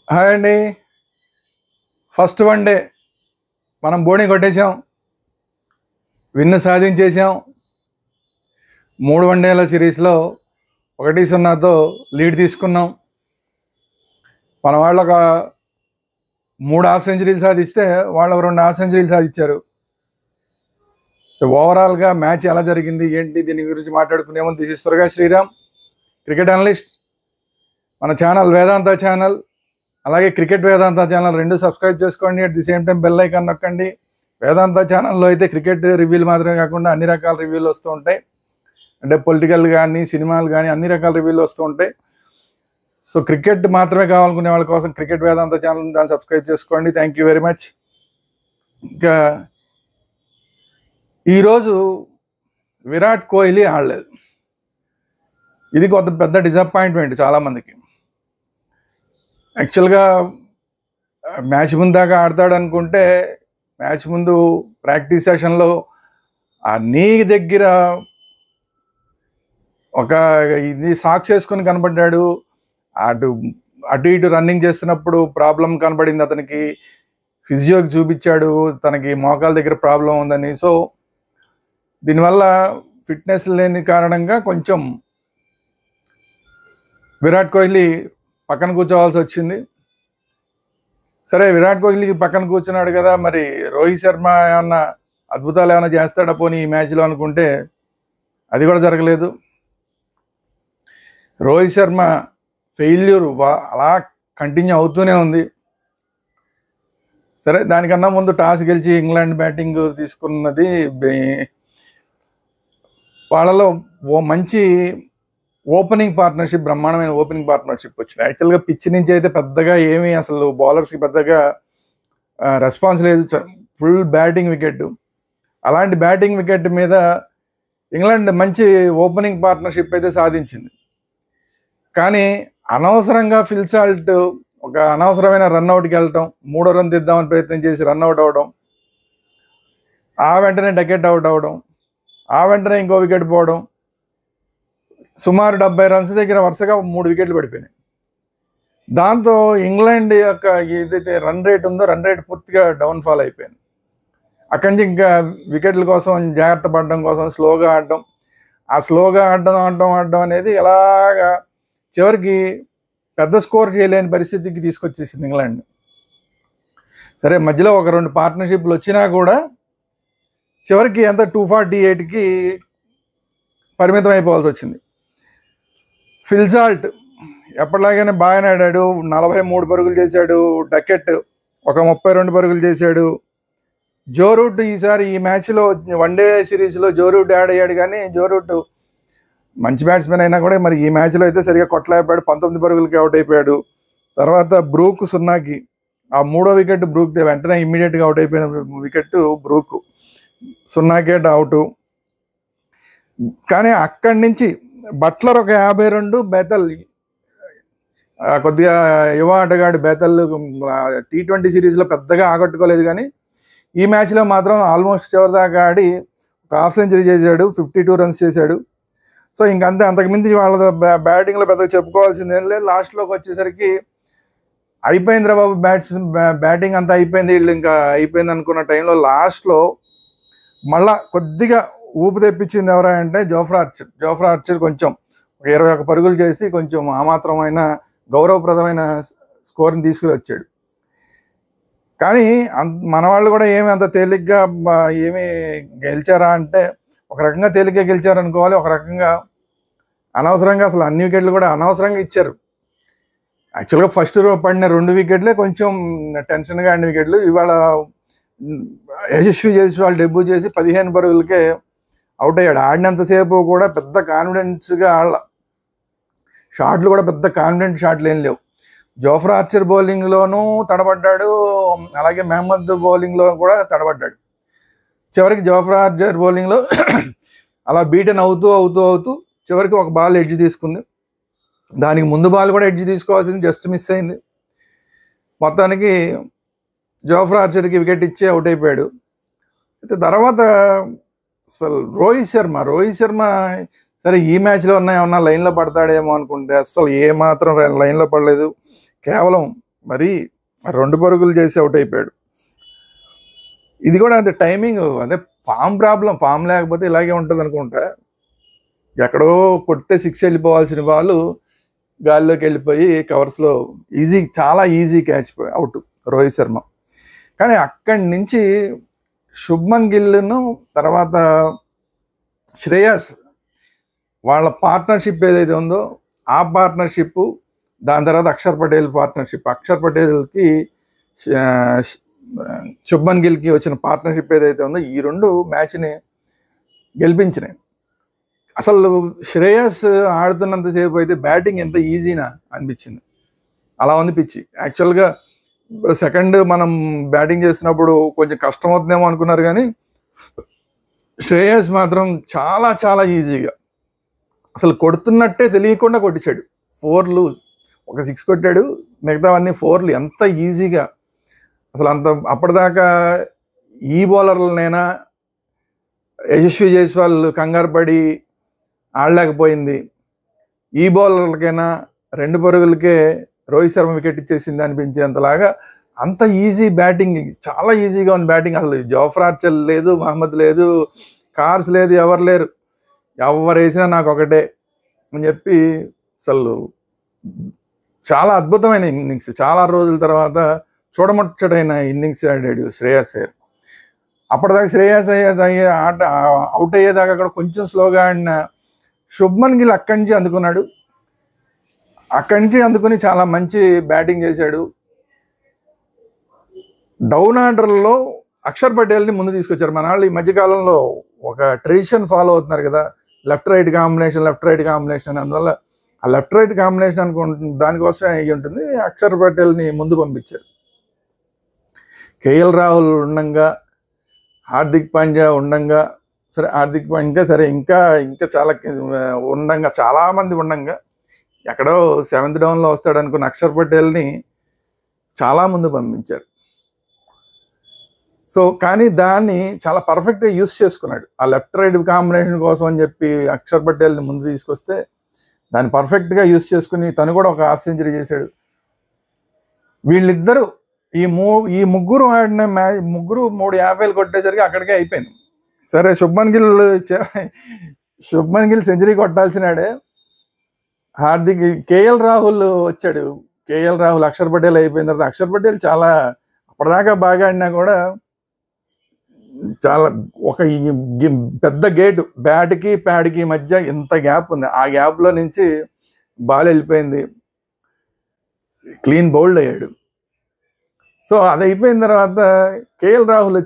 Hi అండి. First one day మనం bowling కొట్టేసాం. Win సాధించేసాం. 3 వన్‌డేల సిరీస్‌లో 1-0తో లీడ్ తీసుకున్నాం. మన వాళ్ళు ఒక 3 హాఫ్ సెంచరీలు సాధిస్తే వాళ్ళు ఒక 2 హాఫ్ సెంచరీలు సాధించారు. ఓవరాల్‌గా మ్యాచ్ ఎలా జరిగింది ఏంటి దీని గురించి మాట్లాడుకునే ముందు this is Suraga Sriram, cricket analyst. మన ఛానల్ వేదాంత ఛానల్, అలాగే క్రికెట్ వేదాంత ఛానల్ 2 సబ్స్క్రైబ్ చేసుకోండి. At the same time bell icon నొక్కండి. వేదాంత ఛానల్లో అయితే క్రికెట్ రివ్యూలు మాత్రమే కాకుండా అన్ని రకాల రివ్యూలు వస్తూ ఉంటాయి. అంటే పొలిటికల్ కానీ, సినిమాలు కానీ అన్ని రకాల రివ్యూలు వస్తూ ఉంటాయి. సో క్రికెట్ మాత్రమే కావాలనుకునే వాళ్ళ కోసం క్రికెట్ వేదాంత ఛానల్ దాన్ని సబ్స్క్రైబ్ చేసుకోండి. Thank you very much. ఇంకా ఈరోజు విరాట్ కోహ్లీ ఆడలేదు. ఇది కొంత పెద్ద డిసప్పాయింట్మెంట్ చాలామందికి. యాక్చువల్గా మ్యాచ్ ముందు దాకా ఆడతాడు అనుకుంటే మ్యాచ్ ముందు ప్రాక్టీస్ సెషన్లో ఆ నీ దగ్గర ఒక ఇది సాక్స్ వేసుకొని కనబడ్డాడు. అటు అటు ఇటు రన్నింగ్ చేస్తున్నప్పుడు ప్రాబ్లం కనబడింది అతనికి. ఫిజియోకి చూపించాడు తనకి మోకాల దగ్గర ప్రాబ్లం ఉందని. సో దీనివల్ల ఫిట్నెస్ లేని కారణంగా కొంచెం విరాట్ కోహ్లీ పక్కన కూర్చోవాల్సి వచ్చింది. సరే, విరాట్ కోహ్లీకి పక్కన కూర్చున్నాడు కదా, మరి రోహిత్ శర్మ ఏమన్నా అద్భుతాలు ఏమైనా చేస్తాడా పోనీ ఈ మ్యాచ్లో అనుకుంటే అది కూడా జరగలేదు. రోహిత్ శర్మ ఫెయిల్యూర్ అలా కంటిన్యూ అవుతూనే ఉంది. సరే, దానికన్నా ముందు టాస్ గెలిచి ఇంగ్లాండ్ బ్యాటింగ్ తీసుకున్నది. వాళ్ళలో ఓ మంచి ఓపెనింగ్ పార్ట్నర్షిప్, బ్రహ్మాండమైన ఓపెనింగ్ పార్ట్నర్షిప్ వచ్చింది. యాక్చువల్గా పిచ్ నుంచి అయితే పెద్దగా ఏమీ అసలు బౌలర్స్కి పెద్దగా రెస్పాన్స్ లేదు. Full batting wicket. అలాంటి బ్యాటింగ్ వికెట్ మీద ఇంగ్లాండ్ మంచి ఓపెనింగ్ పార్ట్నర్షిప్ అయితే సాధించింది. కానీ అనవసరంగా ఫిల్ సాల్ట్ ఒక అనవసరమైన రన్అట్కి వెళ్ళటం, 3వ రన్ తీద్దామని ప్రయత్నం చేసి రన్అట్ అవ్వడం, ఆ వెంటనే డకెట్ అవుట్ అవ్వడం, ఆ వెంటనే ఇంకో వికెట్ పోవడం, సుమారు 70 రన్స్ దగ్గర వరుసగా 3 వికెట్లు పడిపోయినాయి. దాంతో ఇంగ్లాండ్ యొక్క ఏదైతే రన్ రేట్ ఉందో రన్ రేట్ పూర్తిగా డౌన్ఫాల్ అయిపోయింది. అక్కడి నుంచి ఇంకా వికెట్ల కోసం జాగ్రత్త పడడం కోసం స్లోగా ఆడడం, ఆ స్లోగా ఆడడం అనేది ఎలాగా చివరికి పెద్ద స్కోర్ చేయలేని పరిస్థితికి తీసుకొచ్చేసింది ఇంగ్లాండ్. సరే, మధ్యలో ఒక 2 పార్ట్నర్షిప్లు వచ్చినా కూడా చివరికి ఎంత 248కి పరిమితం అయిపోవాల్సి వచ్చింది. ఫిల్ సాల్ట్ ఎప్పటిలాగానే బాగానే ఆడాడు. 43 పరుగులు చేశాడు. డకెట్ ఒక 32 పరుగులు చేశాడు. జో రూట్ ఈసారి ఈ మ్యాచ్లో వన్డే సిరీస్లో జో రూట్ యాడ్ అయ్యాడు. కానీ జో రూట్ మంచి బ్యాట్స్మెన్ అయినా కూడా మరి ఈ మ్యాచ్లో అయితే సరిగా కొట్టలేకపోయాడు. 19 పరుగులకి అవుట్ అయిపోయాడు. తర్వాత బ్రూక్ 0కి, ఆ 3వ వికెట్ బ్రూక్ వెంటనే ఇమ్మీడియట్గా అవుట్ అయిపోయిన వికెట్ బ్రూక్ 0కే అవుట్. కానీ అక్కడి నుంచి బట్లర్ ఒక 52, బెతల్ కొద్దిగా యువ ఆటగాడు బెతల్ T20 సిరీస్లో పెద్దగా ఆకట్టుకోలేదు. కానీ ఈ మ్యాచ్లో మాత్రం ఆల్మోస్ట్ చివరిదాకా ఆడి ఒక హాఫ్ సెంచరీ చేశాడు. 52 రన్స్ చేశాడు. సో ఇంకంతే, అంతకుమించి వాళ్ళ బ్యాటింగ్లో పెద్దగా చెప్పుకోవాల్సింది ఏం లేదు. లాస్ట్లోకి వచ్చేసరికి అయిపోయింది రా బాబు, బ్యాటింగ్ అంతా అయిపోయింది, వీళ్ళు ఇంకా అయిపోయింది అనుకున్న టైంలో లాస్ట్లో మళ్ళా కొద్దిగా ఊపు తెప్పించింది ఎవరా అంటే జోఫ్రా ఆర్చర్ కొంచెం ఒక 21 పరుగులు చేసి కొంచెం ఆ మాత్రమైన గౌరవప్రదమైన స్కోర్ని తీసుకుని వచ్చాడు. కానీ మన వాళ్ళు కూడా ఏమి అంత తేలిగ్గా ఏమి గెలిచారా అంటే ఒక రకంగా తేలిగ్గా గెలిచారు అనుకోవాలి. ఒక రకంగా అనవసరంగా అసలు అన్ని వికెట్లు కూడా అనవసరంగా ఇచ్చారు. యాక్చువల్గా ఫస్ట్ పడిన 2 వికెట్లే కొంచెం టెన్షన్గా ఆడిన వికెట్లు. ఇవాళ యశస్వి జైస్వాల్ డెబ్యూ చేసి 15 పరుగులకే అవుట్ అయ్యాడు. ఆడినంతసేపు కూడా పెద్ద కాన్ఫిడెన్స్గా ఆడాల. షాట్లు కూడా పెద్ద కాన్ఫిడెంట్ షాట్లు ఏం లేవు. జోఫ్రా ఆర్చర్ బౌలింగ్లోనూ తడబడ్డాడు, అలాగే మహమ్మద్ బౌలింగ్లో కూడా తడబడ్డాడు. చివరికి జోఫ్రా ఆర్చర్ బౌలింగ్లో అలా బీటన్ అవుతూ చివరికి ఒక బాల్ ఎడ్జ్ తీసుకుంది. దానికి ముందు బాల్ కూడా ఎడ్జ్ తీసుకోవాల్సింది, జస్ట్ మిస్ అయింది. మొత్తానికి జోఫ్రా ఆర్చర్కి వికెట్ ఇచ్చి అవుట్ అయిపోయాడు. అయితే తర్వాత అసలు రోహిత్ శర్మ సరే ఈ మ్యాచ్లో ఏమన్నా లైన్లో పడతాడేమో అనుకుంటే అస్సలు ఏమాత్రం లైన్లో పడలేదు. కేవలం మరి 2 పరుగులు చేసి అవుట్ అయిపోయాడు. ఇది కూడా అదే టైమింగ్, అదే ఫామ్ ప్రాబ్లం. ఫామ్ లేకపోతే ఇలాగే ఉంటుంది అనుకుంటా. ఎక్కడో కొడితే 6 వెళ్ళిపోవాల్సిన బాల్ గాల్లోకి వెళ్ళిపోయి కవర్స్లో చాలా easy catch out Rohit Sharma. కానీ అక్కడి నుంచి శుభ్మన్ గిల్ను తర్వాత శ్రేయస్ వాళ్ళ పార్ట్నర్షిప్ ఏదైతే ఉందో ఆ పార్ట్నర్షిప్, దాని తర్వాత అక్షర్ పటేల్ పార్ట్నర్షిప్, అక్షర్ పటేల్కి శుభ్మన్ గిల్కి వచ్చిన పార్ట్నర్షిప్ ఏదైతే ఉందో ఈ 2 మ్యాచ్ని గెలిపించినాయి. అసలు శ్రేయస్ ఆడుతున్నంతసేపు అయితే బ్యాటింగ్ ఎంత ఈజీనా అనిపించింది. అలా ఉంది పిచ్చి. యాక్చువల్గా సెకండ్ మనం బ్యాటింగ్ చేసినప్పుడు కొంచెం కష్టం అవుతుందేమో అనుకున్నారు, కానీ శ్రేయస్ మాత్రం చాలా చాలా ఈజీగా అసలు కొడుతున్నట్టే తెలియకుండా కొట్టించాడు. 4లు, ఒక 6 కొట్టాడు, మిగతావన్నీ 4లు. ఎంత ఈజీగా అసలు అంత అప్పటిదాకా ఈ బౌలర్లనైనా యశస్వి జైస్వాల్ కంగారు పడి ఆడలేకపోయింది, ఈ బౌలర్లకైనా 2 పరుగులకే రోహిత్ శర్మ వికెట్ ఇచ్చేసింది అనిపించేంతలాగా అంత ఈజీ బ్యాటింగ్, చాలా ఈజీగా ఉంది బ్యాటింగ్. అసలు జోఫ్రా ఆర్చర్ లేదు, మహమ్మద్ లేదు, కార్స్ లేదు, ఎవరు లేరు. ఎవరు వేసినా నాకు ఒకటే అని చెప్పి అసలు చాలా అద్భుతమైన ఇన్నింగ్స్. చాలా రోజుల తర్వాత చూడముచ్చటైన ఇన్నింగ్స్ ఆడాడు శ్రేయస్ అయ్యర్. అప్పటిదాకా శ్రేయస్ అయ్యర్ ఆట అవుట్ అయ్యేదాకా కూడా కొంచెం స్లోగా ఆడిన శుభ్మన్ గిల్ అక్కడి నుంచి అందుకున్నాడు. అక్కడి నుంచి అందుకుని చాలా మంచి బ్యాటింగ్ చేశాడు. డౌన్ ఆర్డర్లో అక్షర్ పటేల్ని ముందు తీసుకొచ్చారు. మన వాళ్ళు ఈ మధ్యకాలంలో ఒక ట్రెడిషన్ ఫాలో అవుతున్నారు కదా, లెఫ్ట్ రైట్ కాంబినేషన్ అని. అందువల్ల ఆ లెఫ్ట్ రైట్ కాంబినేషన్ దానికోసం అయ్యి ఉంటుంది. అక్షర్ పటేల్ని ముందు పంపించారు. కేఎల్ రాహుల్ ఉండంగా, హార్దిక్ పాండ్యా ఉండంగా, సరే హార్దిక్ పాండ్యా సరే ఇంకా చాలా ఉండంగా, చాలామంది ఉండంగా ఎక్కడో 7th డౌన్లో వస్తాడు అనుకున్న అక్షర్ పటేల్ని చాలా ముందు పంపించారు. సో కానీ దాన్ని చాలా పర్ఫెక్ట్గా యూస్ చేసుకున్నాడు. ఆ లెఫ్ట్ రైట్ కాంబినేషన్ కోసం అని చెప్పి అక్షర్ పటేల్ని ముందు తీసుకొస్తే దాన్ని పర్ఫెక్ట్గా యూస్ చేసుకుని తను కూడా ఒక హాఫ్ సెంచరీ చేశాడు. వీళ్ళిద్దరూ ఈ ముగ్గురు ఆడిన మ్యాచ్, ముగ్గురు 350 కొట్టేసరికి అక్కడికే అయిపోయింది. సరే శుభ్మన్ గిల్ సెంచరీ కొట్టాల్సినాడే. కేఎల్ రాహుల్ వచ్చాడు. కేఎల్ రాహుల్ అక్షర్ పటేల్ అయిపోయిన తర్వాత అక్షర్ పటేల్ చాలా అప్పటిదాకా బాగా ఆడినా కూడా చాలా ఒక పెద్ద గేటు బ్యాట్కి ప్యాడ్కి మధ్య ఎంత గ్యాప్ ఉంది. ఆ గ్యాప్లో నుంచి బాల్ వెళ్ళిపోయింది, క్లీన్ బౌల్డ్ అయ్యాడు. సో అది అయిపోయిన తర్వాత కేఎల్ రాహుల్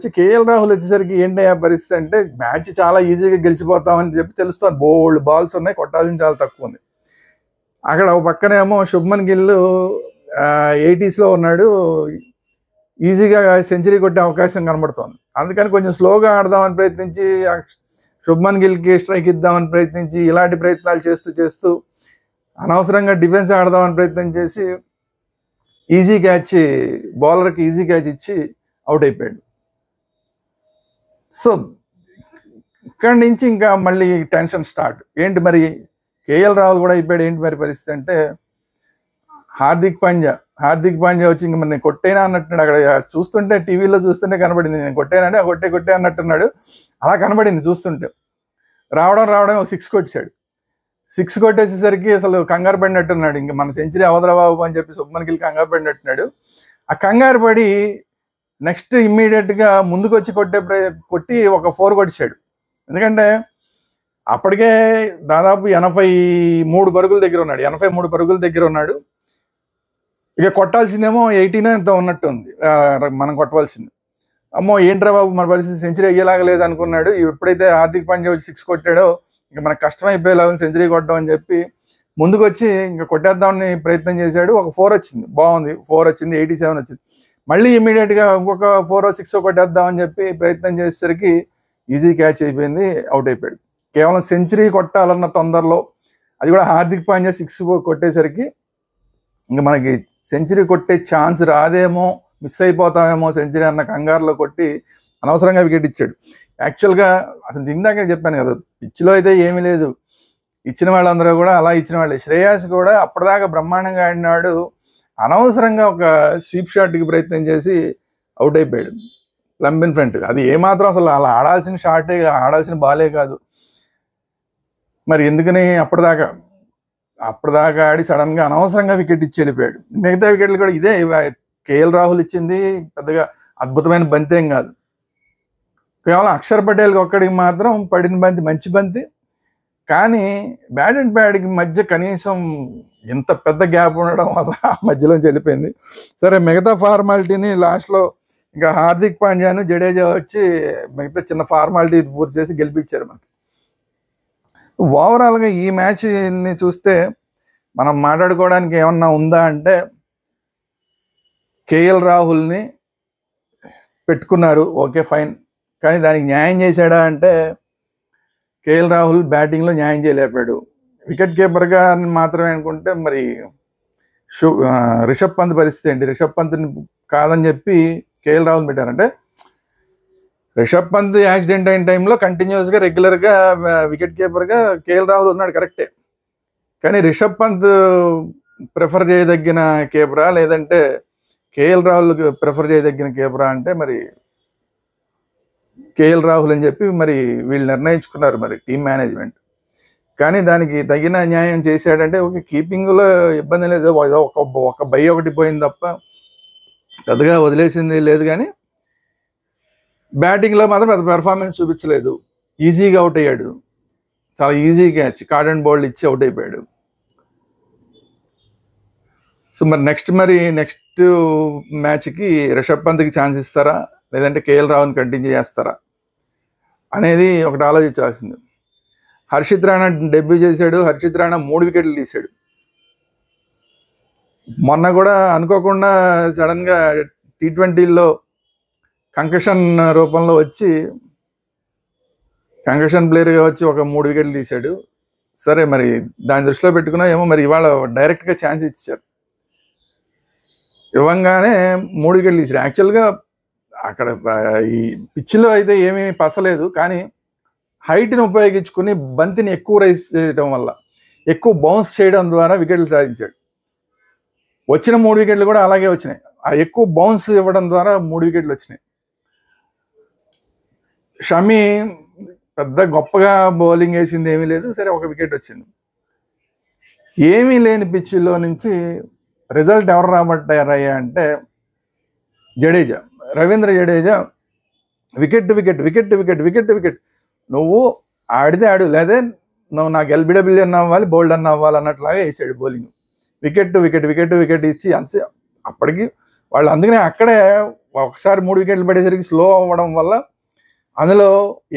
వచ్చేసరికి ఏంటి ఆ పరిస్థితి అంటే మ్యాచ్ చాలా ఈజీగా గెలిచిపోతామని చెప్పి తెలుస్తుంది. బోల్డ్ బాల్స్ ఉన్నాయి, కొట్టాల్సిన చాలా తక్కువ ఉంది. అక్కడ ఒక పక్కనేమో శుభ్మన్ గిల్ 80sలో ఉన్నాడు, ఈజీగా సెంచరీ కొట్టే అవకాశం కనబడుతోంది. అందుకని కొంచెం స్లోగా ఆడదామని ప్రయత్నించి శుభ్మన్ గిల్కి స్ట్రైక్ ఇద్దామని ప్రయత్నించి ఇలాంటి ప్రయత్నాలు చేస్తూ అనవసరంగా డిఫెన్స్ ఆడదామని ప్రయత్నం చేసి బౌలర్కి ఈజీ క్యాచ్ ఇచ్చి అవుట్ అయిపోయాడు. సో ఇక్కడి నుంచి ఇంకా మళ్ళీ టెన్షన్ స్టార్ట్. ఏంటి మరి కేఎల్ రాహుల్ కూడా అయిపోయాడు, ఏంటి మరి పరిస్థితి అంటే హార్దిక్ పాండ్యా వచ్చి ఇంక మరి నేను కొట్టేనా అన్నట్టున్నాడు. అక్కడ చూస్తుంటే టీవీలో చూస్తుంటే కనబడింది, నేను కొట్టేనంటే కొట్టే అన్నట్టున్నాడు. అలా కనబడింది చూస్తుంటే. రావడం ఒక 6 కొట్టాడు. 6 కొట్టేసేసరికి అసలు కంగారు పడినట్టున్నాడు. ఇంక మన సెంచరీ అవదరా బాబు అని చెప్పి శుభ్మన్ గిల్ కంగారు పడినట్టున్నాడు. ఆ కంగారు పడి నెక్స్ట్ ఇమ్మీడియట్గా ముందుకు వచ్చి కొట్టి ఒక 4 కొట్టాడు. ఎందుకంటే అప్పటికే దాదాపు 83 పరుగుల దగ్గర ఉన్నాడు. ఇక కొట్టాల్సిందేమో 18 ఎంత ఉన్నట్టు ఉంది మనం కొట్టవలసింది. అమ్మో ఏంట్రా బాబు మన పరిస్థితి, సెంచరీ అయ్యేలాగా లేదు అనుకున్నాడు. ఎప్పుడైతే హార్దిక్ పాండ్యా వచ్చి 6 కొట్టాడో ఇంకా మనకు కష్టమైపోయేలాగా సెంచరీ కొట్టడం అని చెప్పి ముందుకు వచ్చి ఇంకా కొట్టేద్దామని ప్రయత్నం చేశాడు. ఒక 4 వచ్చింది, బాగుంది. 4 వచ్చింది, 87 వచ్చింది. మళ్ళీ ఇమీడియట్గా ఇంకొక 4 6 కొట్టేద్దామని చెప్పి ప్రయత్నం చేసేసరికి ఈజీ క్యాచ్ అయిపోయింది, అవుట్ అయిపోయాడు. కేవలం సెంచరీ కొట్టాలన్న తొందరలో, అది కూడా హార్దిక్ పాండ్యా 6 కొట్టేసరికి ఇంకా మనకి సెంచరీ కొట్టే ఛాన్స్ రాదేమో, మిస్ అయిపోతామేమో సెంచరీ అన్న కంగారులో కొట్టి అనవసరంగా వికెట్ ఇచ్చాడు. యాక్చువల్గా అసలు ఇందాకే చెప్పాను కదా, పిచ్లో అయితే ఏమీ లేదు, ఇచ్చిన వాళ్ళందరూ కూడా అలా ఇచ్చిన వాళ్ళే. శ్రేయస్ కూడా అప్పటిదాకా బ్రహ్మాండంగా ఆడినాడు. అనవసరంగా ఒక స్వీప్ షాట్కి ప్రయత్నం చేసి అవుట్ అయిపోయాడు ప్లంబిన్ ఫ్రంట్. అది ఏమాత్రం అసలు అలా ఆడాల్సిన షాటే, ఆడాల్సిన బాలే కాదు. మరి ఎందుకని అప్పటిదాకా ఆడి సడన్గా అనవసరంగా వికెట్ ఇచ్చి వెళ్ళిపోయాడు. మిగతా వికెట్లు కూడా ఇదే, కేఎల్ రాహుల్ ఇచ్చింది పెద్దగా అద్భుతమైన బంతి ఏం కాదు. కేవలం అక్షర్ పటేల్కి ఒక్కడికి మాత్రం పడిన బంతి మంచి బంతి. కానీ బ్యాట్ అండ్ ప్యాడ్కి మధ్య కనీసం ఇంత పెద్ద గ్యాప్ ఉండడం వల్ల మధ్యలోంచి వెళ్ళిపోయింది. సరే, మిగతా ఫార్మాలిటీని లాస్ట్లో ఇంకా హార్దిక్ పాండ్యాను జడేజా వచ్చి మిగతా చిన్న ఫార్మాలిటీ పూర్తి చేసి గెలిపించారు మనకి. ఓవరాల్గా ఈ మ్యాచ్ని చూస్తే మనం మాట్లాడుకోవడానికి ఏమన్నా ఉందా అంటే, కేఎల్ రాహుల్ని పెట్టుకున్నారు, ఓకే ఫైన్. కానీ దానికి న్యాయం చేశాడా అంటే కేఎల్ రాహుల్ బ్యాటింగ్లో న్యాయం చేయలేపాడు. వికెట్ కీపర్గా మాత్రమే అనుకుంటే మరి రిషబ్ పంత్ పరిస్థితి ఏంటి? రిషబ్ పంత్ని కాదని చెప్పి కేఎల్ రాహుల్ పెట్టారంటే, రిషబ్ పంత్ యాక్సిడెంట్ అయిన టైంలో కంటిన్యూస్గా రెగ్యులర్గా వికెట్ కీపర్గా కేఎల్ రాహుల్ ఉన్నాడు, కరెక్టే. కానీ రిషబ్ పంత్ ప్రిఫర్ చేయదగిన కీపరా లేదంటే కేఎల్ రాహుల్ ప్రిఫర్ చేయదగిన కీపరా అంటే మరి కేఎల్ రాహుల్ అని చెప్పి మరి వీళ్ళు నిర్ణయించుకున్నారు మరి టీం మేనేజ్మెంట్. కానీ దానికి తగిన న్యాయం చేశాడంటే ఓకే, కీపింగ్లో ఇబ్బంది లేదు, ఒక బై ఒకటి పోయింది తప్ప పెద్దగా వదిలేసింది లేదు. కానీ బ్యాటింగ్లో మాత్రం పెద్ద పెర్ఫార్మెన్స్ చూపించలేదు, ఈజీగా అవుట్ అయ్యాడు, చాలా easy catch, card and bowled ఇచ్చి అవుట్ అయిపోయాడు. సో మరి నెక్స్ట్ మ్యాచ్కి రిషబ్ పంత్కి ఛాన్స్ ఇస్తారా లేదంటే కేఎల్ రాహుల్ని కంటిన్యూ చేస్తారా అనేది ఒకటి ఆలోచించాల్సింది. హర్షిత్ రాణా డెబ్యూ చేశాడు, హర్షిత్ రాణా 3 వికెట్లు తీశాడు. మొన్న కూడా అనుకోకుండా సడన్గా T20లో కంకషన్ రూపంలో వచ్చి కంకషన్ ప్లేయర్గా వచ్చి ఒక 3 వికెట్లు తీశాడు. సరే, మరి దాని దృష్టిలో పెట్టుకున్నా ఏమో మరి ఇవాళ డైరెక్ట్గా ఛాన్స్ ఇచ్చారు, ఇవ్వంగానే 3 వికెట్లు తీశాడు. యాక్చువల్గా అక్కడ ఈ పిచ్లో అయితే ఏమీ పసలేదు, కానీ హైట్ని ఉపయోగించుకుని బంతిని ఎక్కువ రైస్ చేయడం వల్ల, ఎక్కువ బౌన్స్ చేయడం ద్వారా వికెట్లు సాధించాడు. వచ్చిన 3 వికెట్లు కూడా అలాగే వచ్చినాయి. ఆ ఎక్కువ బౌన్స్ ఇవ్వడం ద్వారా 3 వికెట్లు వచ్చినాయి. షమి పెద్ద గొప్పగా బౌలింగ్ వేసింది ఏమీ లేదు, సరే 1 వికెట్ వచ్చింది. ఏమీ లేని పిచ్చిలో నుంచి రిజల్ట్ ఎవరు రాబట్టారయ్యా అంటే Jadeja, Ravindra Jadeja wicket wicket wicket wicket wicket wicket. నువ్వు ఆడితే ఆడు, లేదా నువ్వు నాకు ఎల్బిడబ్ల్యూ అన్న అవ్వాలి, బౌల్డ్ అన్న అవ్వాలి అన్నట్లాగా వేసాడు bowling. Wicket wicket wicket wicket ఇచ్చి అంతే. అప్పటికి వాళ్ళు అందుకనే అక్కడే ఒకసారి 3 వికెట్లు పడేసరికి స్లో అవ్వడం వల్ల అందులో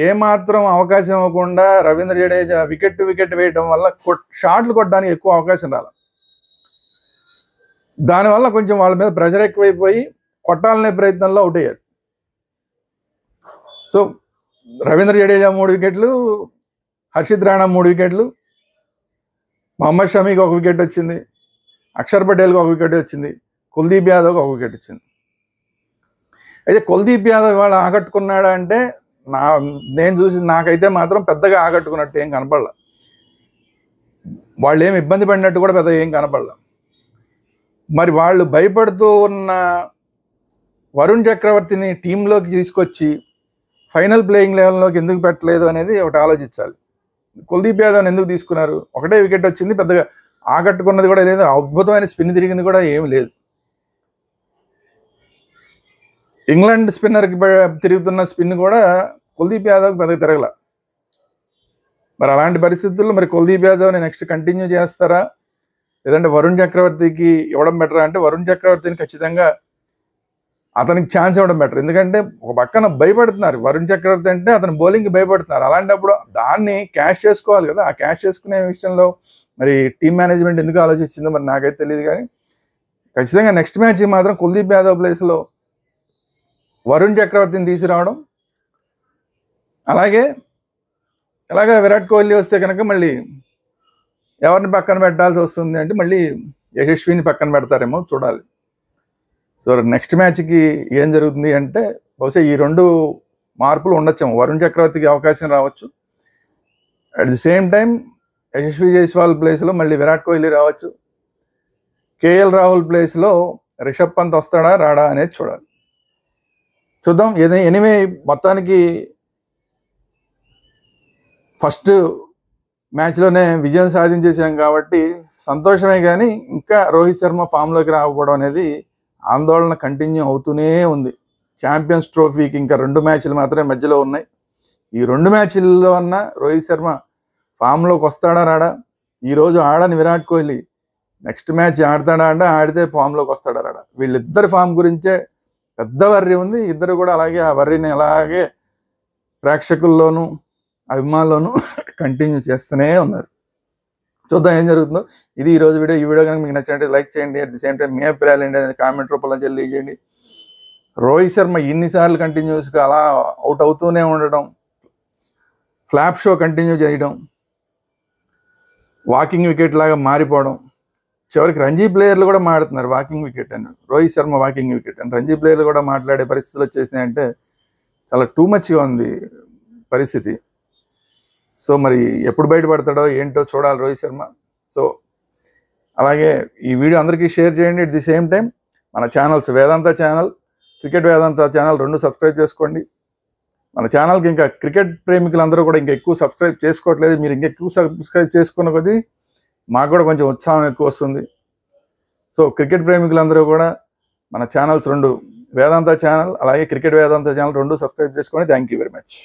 ఏమాత్రం అవకాశం ఇవ్వకుండా రవీంద్ర జడేజా వికెట్ వికెట్ వేయడం వల్ల షాట్లు కొట్టడానికి ఎక్కువ అవకాశం రాలి. దానివల్ల కొంచెం వాళ్ళ మీద ప్రెషర్ ఎక్కువైపోయి కొట్టాలనే ప్రయత్నంలో అవుట్ అయ్యారు. సో రవీంద్ర జడేజా 3 వికెట్లు, హర్షిత్ రాణా 3 వికెట్లు, మహమ్మద్ షమీకి 1 వికెట్ వచ్చింది, అక్షర్ పటేల్కి 1 వికెట్ వచ్చింది, కుల్దీప్ యాదవ్కి 1 వికెట్ వచ్చింది. అయితే కుల్దీప్ యాదవ్ ఇవాళ ఆకట్టుకున్నాడా అంటే నేను చూసి నాకైతే మాత్రం పెద్దగా ఆకట్టుకున్నట్టు ఏం కనపడలా. వాళ్ళు ఏమి ఇబ్బంది పడినట్టు కూడా పెద్దగా ఏం కనపడలా. మరి వాళ్ళు భయపడుతూ ఉన్న వరుణ్ చక్రవర్తిని టీంలోకి తీసుకొచ్చి ఫైనల్ ప్లేయింగ్ లెవెల్లోకి ఎందుకు పెట్టలేదు అనేది ఒకటి ఆలోచించాలి. కుల్దీప్ యాదవ్ని ఎందుకు తీసుకున్నారు? 1 వికెట్ వచ్చింది, పెద్దగా ఆకట్టుకున్నది కూడా లేదు, అద్భుతమైన స్పిన్ తిరిగింది కూడా ఏమి లేదు. ఇంగ్లాండ్ స్పిన్నర్కి తిరుగుతున్న స్పిన్ కూడా కుల్దీప్ యాదవ్కి పెద్దగా తిరగల. మరి అలాంటి పరిస్థితుల్లో మరి కుల్దీప్ యాదవ్ని నెక్స్ట్ కంటిన్యూ చేస్తారా లేదంటే వరుణ్ చక్రవర్తికి ఇవ్వడం బెటరా అంటే వరుణ్ చక్రవర్తిని ఖచ్చితంగా అతనికి ఛాన్స్ ఇవ్వడం బెటర్. ఎందుకంటే ఒక పక్కన భయపడుతున్నారు వరుణ్ చక్రవర్తి అంటే, అతను బౌలింగ్కి భయపడుతున్నారు. అలాంటప్పుడు దాన్ని క్యాష్ చేసుకోవాలి కదా. ఆ క్యాష్ చేసుకునే విషయంలో మరి టీం మేనేజ్మెంట్ ఎందుకు ఆలోచించిందో మరి నాకైతే తెలియదు. కానీ ఖచ్చితంగా నెక్స్ట్ మ్యాచ్ మాత్రం కుల్దీప్ యాదవ్ ప్లేస్లో వరుణ్ చక్రవర్తిని తీసుకురావడం, అలాగే విరాట్ కోహ్లీ వస్తే కనుక మళ్ళీ ఎవరిని పక్కన పెట్టాల్సి వస్తుంది అంటే మళ్ళీ యశస్విని పక్కన పెడతారేమో చూడాలి. సో నెక్స్ట్ మ్యాచ్కి ఏం జరుగుతుంది అంటే బహుశా ఈ 2 మార్పులు ఉండొచ్చేమో. వరుణ్ చక్రవర్తికి అవకాశం రావచ్చు, at the same time Yashasvi Jaiswal ప్లేస్లో మళ్ళీ విరాట్ కోహ్లీ రావచ్చు. కేఎల్ రాహుల్ ప్లేస్లో రిషబ్ పంత్ వస్తాడా రాడా అనేది చూడాలి. చూద్దాం. ఎనివే మొత్తానికి ఫస్ట్ మ్యాచ్లోనే విజయం సాధించేసాం కాబట్టి సంతోషమే, కానీ ఇంకా రోహిత్ శర్మ ఫామ్లోకి రాకపోవడం అనేది ఆందోళన కంటిన్యూ అవుతూనే ఉంది. ఛాంపియన్స్ ట్రోఫీకి ఇంకా 2 మ్యాచ్లు మాత్రమే మధ్యలో ఉన్నాయి. ఈ 2 మ్యాచ్ల్లో అన్న రోహిత్ శర్మ ఫామ్లోకి వస్తాడా రాడా? ఈరోజు ఆడని విరాట్ కోహ్లీ నెక్స్ట్ మ్యాచ్ ఆడతాడా అంటే ఆడితే ఫామ్లోకి వస్తాడా రాడా? వీళ్ళిద్దరి ఫామ్ గురించే పెద్ద వర్రీ ఉంది. ఇద్దరు కూడా అలాగే ఆ వర్రీని అలాగే ప్రేక్షకుల్లోనూ అభిమానుల్లోనూ కంటిన్యూ చేస్తూనే ఉన్నారు. చూద్దాం ఏం జరుగుతుందో. ఇది ఈరోజు వీడియో. ఈ వీడియో కనుక మీకు నచ్చినట్టు లైక్ చేయండి. అట్ ది సేమ్ టైం మీ అభిప్రాయాలు ఏంటి అనేది కామెంట్ రూపంలో తెలియజేయండి. రోహిత్ శర్మ ఇన్నిసార్లు కంటిన్యూస్గా అలా అవుట్ అవుతూనే ఉండడం, ఫ్లాప్ షో కంటిన్యూ చేయడం, వాకింగ్ వికెట్ లాగా మారిపోవడం, చివరికి రంజీ ప్లేయర్లు కూడా మాడుతున్నారు వాకింగ్ వికెట్ అని, రోహిత్ శర్మ వాకింగ్ వికెట్ అని రంజీ ప్లేయర్లు కూడా మాట్లాడే పరిస్థితులు వచ్చేసినాయంటే చాలా టూ మచ్గా ఉంది పరిస్థితి. సో మరి ఎప్పుడు బయటపడతాడో ఏంటో చూడాలి రోహిత్ శర్మ. సో అలాగే ఈ వీడియో అందరికీ షేర్ చేయండి. అట్ ది సేమ్ టైం మన ఛానల్స్ వేదాంత channel, cricket Vedanta channel 2 subscribe చేసుకోండి. మన ఛానల్కి ఇంకా క్రికెట్ ప్రేమికులందరూ కూడా ఇంకా ఎక్కువ సబ్స్క్రైబ్ చేసుకోవట్లేదు. మీరు ఇంకా ఎక్కువ సబ్స్క్రైబ్ చేసుకున్న కొద్దీ మాకు కూడా కొంచెం ఉత్సాహం ఎక్కువ వస్తుంది. సో క్రికెట్ ప్రేమికులందరూ కూడా మన ఛానల్స్ 2 వేదాంత ఛానల్ అలాగే క్రికెట్ వేదాంత ఛానల్ 2 సబ్స్క్రైబ్ చేసుకోండి. Thank you very much.